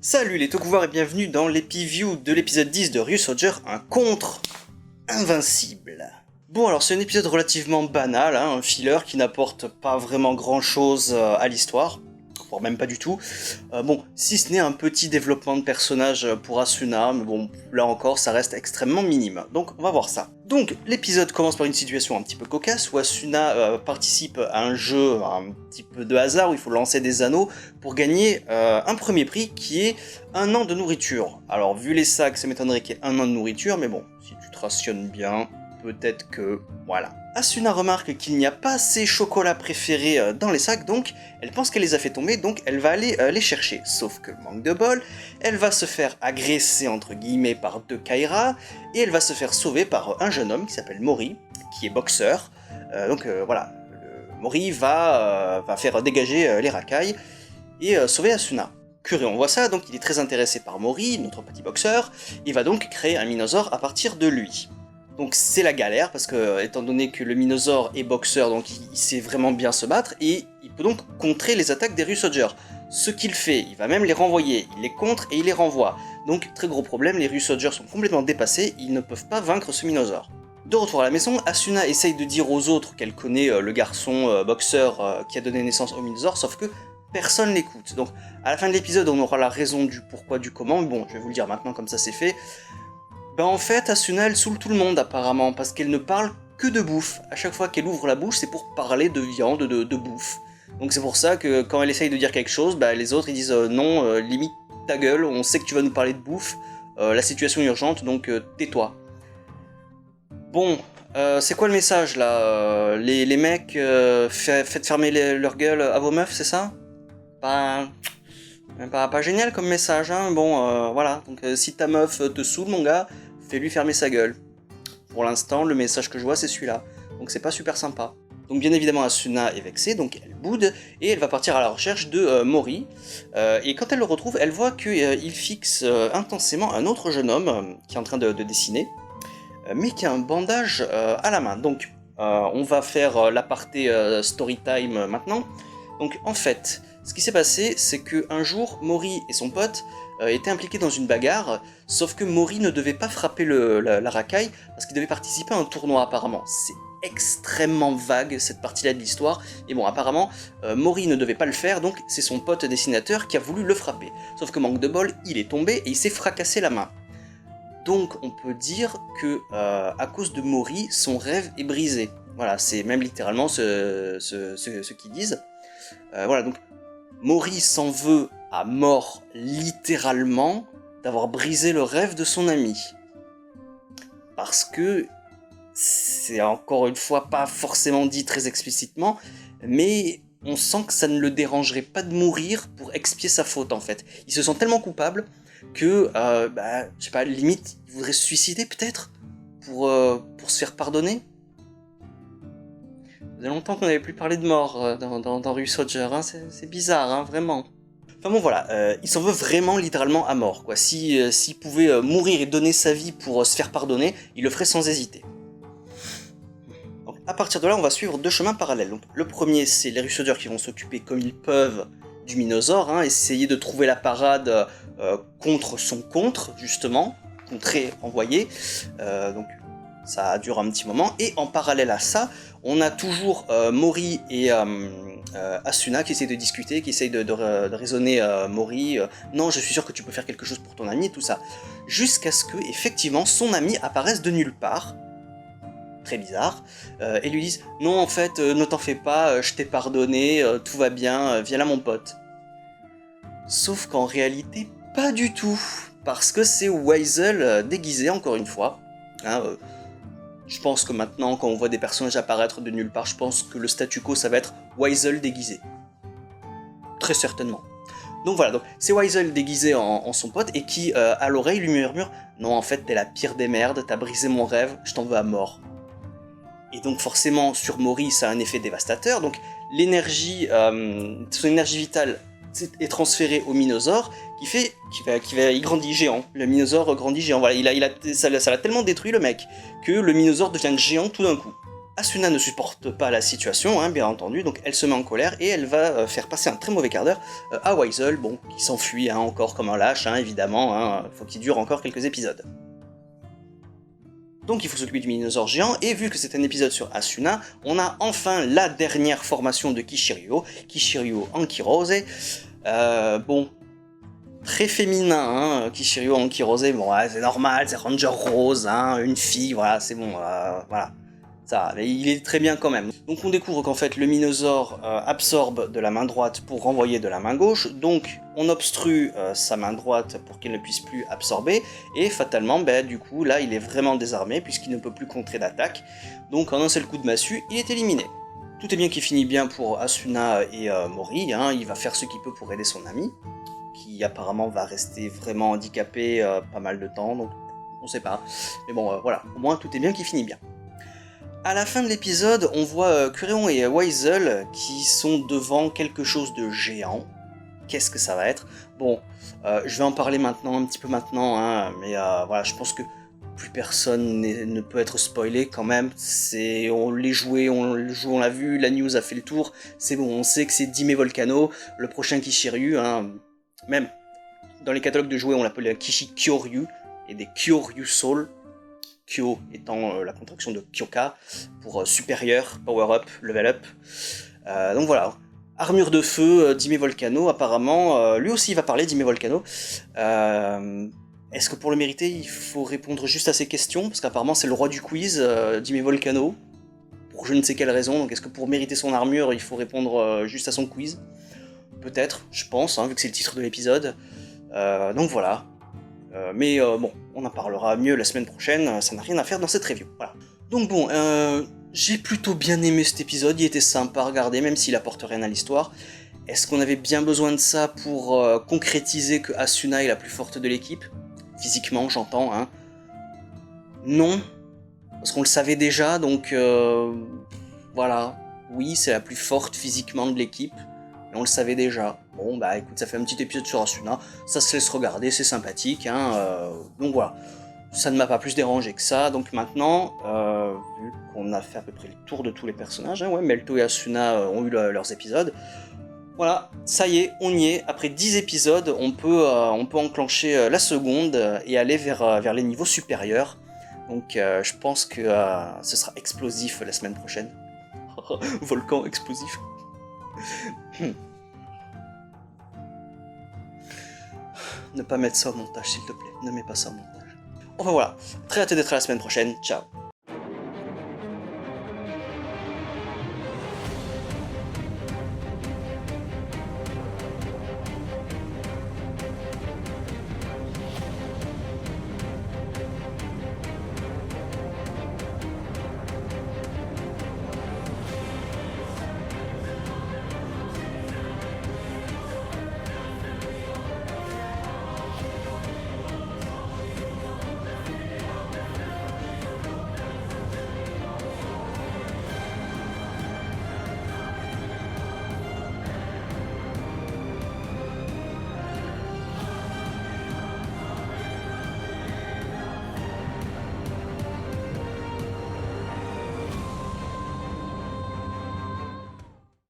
Salut les Tokuvar et bienvenue dans l'épiview de l'épisode 10 de Ryusoulger, un contre invincible. Bon alors c'est un épisode relativement banal, un filler qui n'apporte pas vraiment grand chose à l'histoire, voire même pas du tout. Bon, si ce n'est un petit développement de personnage pour Asuna, mais bon, là encore ça reste extrêmement minime, donc on va voir ça. Donc l'épisode commence par une situation un petit peu cocasse où Asuna participe à un jeu un petit peu de hasard où il faut lancer des anneaux pour gagner un premier prix qui est un an de nourriture. Alors vu les sacs, ça m'étonnerait qu'il y ait un an de nourriture, mais bon, si tu te rationnes bien, peut-être que... voilà. Asuna remarque qu'il n'y a pas ses chocolats préférés dans les sacs, donc elle pense qu'elle les a fait tomber, donc elle va aller les chercher. Sauf que, manque de bol, elle va se faire agresser entre guillemets par deux Kaira, et elle va se faire sauver par un jeune homme qui s'appelle Mori, qui est boxeur. Voilà, Mori va faire dégager les racailles et sauver Asuna. Curieux, on voit ça, donc il est très intéressé par Mori, notre petit boxeur, il va donc créer un Minosaure à partir de lui. Donc c'est la galère, parce que, étant donné que le Minosaure est boxeur, donc il sait vraiment bien se battre, et il peut donc contrer les attaques des Ryusoulger. Ce qu'il fait, il va même les renvoyer, il les contre et il les renvoie. Donc très gros problème, les Ryusoulger sont complètement dépassés, ils ne peuvent pas vaincre ce Minosaure. De retour à la maison, Asuna essaye de dire aux autres qu'elle connaît le garçon boxeur qui a donné naissance au Minosaure, sauf que personne l'écoute. Donc à la fin de l'épisode, on aura la raison du pourquoi, du comment, mais bon, je vais vous le dire maintenant comme ça c'est fait. Ben en fait, Asuna elle saoule tout le monde apparemment, parce qu'elle ne parle que de bouffe. À chaque fois qu'elle ouvre la bouche, c'est pour parler de viande, de bouffe. Donc c'est pour ça que quand elle essaye de dire quelque chose, bah, les autres ils disent non, limite ta gueule, on sait que tu vas nous parler de bouffe, la situation est urgente, donc tais-toi. Bon, c'est quoi le message là les mecs, faites fermer leur gueule à vos meufs, c'est ça? Pas génial comme message, hein. Bon, voilà, donc si ta meuf te saoule, mon gars, fais-lui fermer sa gueule. Pour l'instant, le message que je vois, c'est celui-là. Donc c'est pas super sympa. Donc bien évidemment, Asuna est vexée, donc elle boude, et elle va partir à la recherche de Mori. Et quand elle le retrouve, elle voit qu'il fixe intensément un autre jeune homme qui est en train de dessiner, mais qui a un bandage à la main. Donc on va faire l'aparté story time maintenant. Donc en fait, ce qui s'est passé, c'est qu'un jour, Mori et son pote étaient impliqués dans une bagarre, sauf que Mori ne devait pas frapper la racaille, parce qu'il devait participer à un tournoi apparemment. C'est extrêmement vague cette partie-là de l'histoire, et bon apparemment, Mori ne devait pas le faire, donc c'est son pote dessinateur qui a voulu le frapper. Sauf que manque de bol, il est tombé et il s'est fracassé la main. Donc on peut dire que à cause de Mori, son rêve est brisé. Voilà, c'est même littéralement ce qu'ils disent. Voilà, donc Mori s'en veut à mort, littéralement, d'avoir brisé le rêve de son ami. Parce que, c'est encore une fois pas forcément dit très explicitement, mais on sent que ça ne le dérangerait pas de mourir pour expier sa faute en fait. Il se sent tellement coupable que, je sais pas, limite, il voudrait se suicider peut-être pour se faire pardonner. Ça faisait longtemps qu'on n'avait plus parlé de mort dans Ryusoulger, hein, c'est bizarre, hein, vraiment. Enfin bon voilà, il s'en veut vraiment littéralement à mort, quoi. S'il pouvait mourir et donner sa vie pour se faire pardonner, il le ferait sans hésiter. Donc à partir de là, on va suivre deux chemins parallèles. Donc, le premier, c'est les Ryusoulger qui vont s'occuper comme ils peuvent du Minosaure, hein, essayer de trouver la parade contre son contre, justement, contrer, envoyer. Donc ça dure un petit moment, et en parallèle à ça, on a toujours Mori et Asuna qui essayent de discuter, qui essayent de raisonner Mori, non je suis sûr que tu peux faire quelque chose pour ton ami, tout ça, jusqu'à ce que effectivement son ami apparaisse de nulle part, très bizarre, et lui dise non en fait ne t'en fais pas, je t'ai pardonné, tout va bien, viens là mon pote. Sauf qu'en réalité pas du tout, parce que c'est Weisel déguisé encore une fois, hein, je pense que maintenant, quand on voit des personnages apparaître de nulle part, je pense que le statu quo, ça va être Weisel déguisé. Très certainement. Donc voilà, donc c'est Weisel déguisé en son pote, et qui, à l'oreille, lui murmure « Non, en fait, t'es la pire des merdes, t'as brisé mon rêve, je t'en veux à mort. » Et donc forcément, sur Mori, ça a un effet dévastateur, donc l'énergie, son énergie vitale est transférée au Minosaure, il grandit géant. Le Minosaure grandit géant. Voilà, ça l'a tellement détruit le mec que le Minosaure devient géant tout d'un coup. Asuna ne supporte pas la situation, hein, bien entendu, donc elle se met en colère et elle va faire passer un très mauvais quart d'heure à Wiseul, bon, qui s'enfuit hein, encore comme un lâche, hein, évidemment, hein, faut qu'il dure encore quelques épisodes. Donc il faut s'occuper du Minosaure géant, et vu que c'est un épisode sur Asuna, on a enfin la dernière formation de Kishiryu Ankirose. Bon, très féminin, hein, Kishiryu Ankirose, bon, ouais, c'est normal, c'est Ranger Rose, hein, une fille, voilà, c'est bon, voilà. Ça, mais il est très bien quand même. Donc on découvre qu'en fait le Minosaure absorbe de la main droite pour renvoyer de la main gauche, donc on obstrue sa main droite pour qu'elle ne puisse plus absorber, et fatalement, du coup, là il est vraiment désarmé puisqu'il ne peut plus contrer d'attaque, donc en un seul coup de massue, il est éliminé. Tout est bien qui finit bien pour Asuna et Mori, hein, il va faire ce qu'il peut pour aider son ami, qui apparemment va rester vraiment handicapé pas mal de temps, donc on sait pas. Mais bon, voilà, au moins tout est bien qui finit bien. À la fin de l'épisode, on voit Kuréon et Wiseul qui sont devant quelque chose de géant. Qu'est-ce que ça va être? Bon, je vais en parler maintenant, un petit peu maintenant, hein, mais voilà, je pense que plus personne ne peut être spoilé quand même. On l'a joué, on l'a vu, la news a fait le tour, c'est bon, on sait que c'est Dime Volcano, le prochain Kishiryu, hein, même dans les catalogues de jouets on l'appelait Kishi Kyoryu, et des Kyoryu Soul. Kyo étant la contraction de Kyoka, pour supérieur, power up, level up. Donc voilà. Armure de feu, Dime Volcano, apparemment, lui aussi il va parler, Dime Volcano. Est-ce que pour le mériter, il faut répondre juste à ces questions? Parce qu'apparemment c'est le roi du quiz, Dime Volcano, pour je ne sais quelle raison. Donc est-ce que pour mériter son armure, il faut répondre juste à son quiz? Peut-être, je pense, hein, vu que c'est le titre de l'épisode. Donc voilà. Mais bon, on en parlera mieux la semaine prochaine, ça n'a rien à faire dans cette review. Voilà. Donc bon, j'ai plutôt bien aimé cet épisode, il était sympa à regarder, même s'il apporte rien à l'histoire. Est-ce qu'on avait bien besoin de ça pour concrétiser que Asuna est la plus forte de l'équipe? Physiquement, j'entends, hein. Non, parce qu'on le savait déjà, donc voilà. Oui, c'est la plus forte physiquement de l'équipe, mais on le savait déjà. Bon, écoute, ça fait un petit épisode sur Asuna, ça se laisse regarder, c'est sympathique, hein, donc voilà. Ça ne m'a pas plus dérangé que ça, donc maintenant, vu qu'on a fait à peu près le tour de tous les personnages, hein, ouais, Melto et Asuna ont eu leurs épisodes, voilà, ça y est, on y est, après 10 épisodes, on peut enclencher la seconde et aller vers les niveaux supérieurs, donc je pense que ce sera explosif la semaine prochaine. Volcan explosif. Ne pas mettre ça au montage, s'il te plaît. Ne mets pas ça au montage. Enfin voilà, très hâte d'être à la semaine prochaine. Ciao.